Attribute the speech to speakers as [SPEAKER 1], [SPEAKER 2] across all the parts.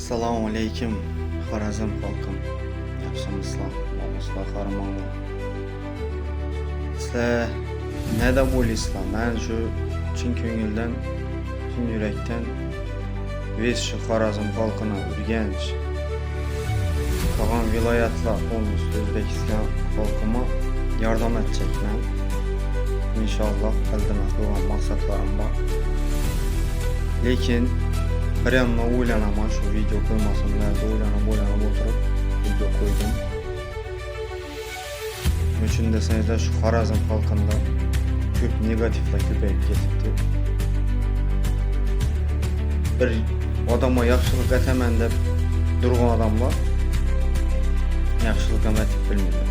[SPEAKER 1] Assalomu alaykum Xorazm xalqim. Yaxshimisizlar? Nomuslar qahramonlar. Sizlar nada bo'laysizlar? Men shu chin ko'ngildan, chin yurakdan shu Xorazm xalqini Urganch, qolgan viloyatlar qo'misi O'zbekiston xalqima yordam etacakman. İnşallah elde qilgan maqsadlarim bor. Lekin bir yandan o'ylanaman shu video qo'ymasimlar, o'ylanib o'tirib video qo'ydim. Uchun desangizlar shu Xorazm xalqida ko'p negativlar ko'payib ketibdi. Bir odamga yaxshilik etaman deb turgan odamlar yaxshilik etib bilmaydi.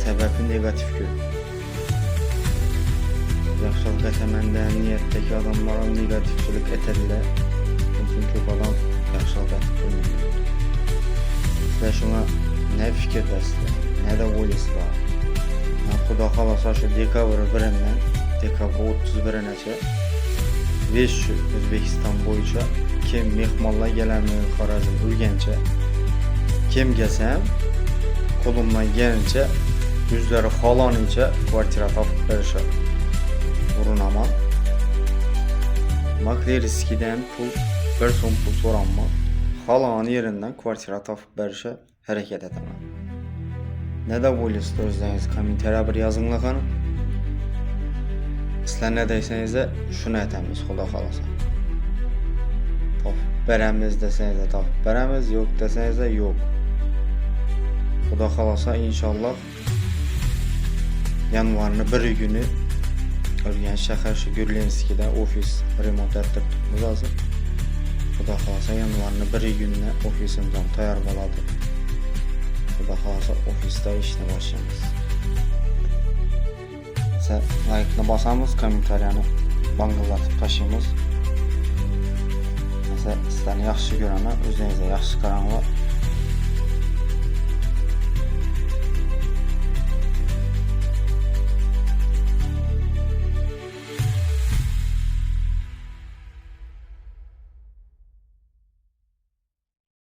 [SPEAKER 1] Sababi negativ ko'p. Yaxshilik etamandan niyatdagi odamlar ham negativchilik etadilar. Lekin ko'p odam yaxshilik etib bilmaydi. Sizlar shunga ne fikrdasizlar? Nada o'ylaysizlar? Xudo xolasa shu dekabr 1-dan dekabr 31-gacha shu O'zbekiston bo'yicha kim mehmonlar keladi Xorazm Urgancha kim gelsam qo'limdan kelgancha o'zlari xohlanicha kvartira topib berishadi. Urunaman. Maklerskidan bir so'm pul so'ranma. Xohlagan yeridan kvartira topib berishga harakat etaman. Nada bo'laysizlar o'zingiz kommentariya bir yozinglar qani. Sizlar ne deysangizlar shuni aytamiz xudo xolasa. Topib beramiz desangizlar topib beramiz, yo'q desangizlar yo'q. Xudo xolasa inshaalloh yanvarning 1 kuni Urganch shahar shu Gurlenskida ofis remont ettiribmiz hozir. Xudo xolasa yanvarning 1 kunida ofisimiz ham tayyor bo'ladi. Xudo xolasa ofisda ishni boshlaymiz. Like'ni bosamiz, kommentariyani bangillatib tashlaymiz. Sizlarni yaxshi ko'raman, o'zingizga yaxshi qaranglar.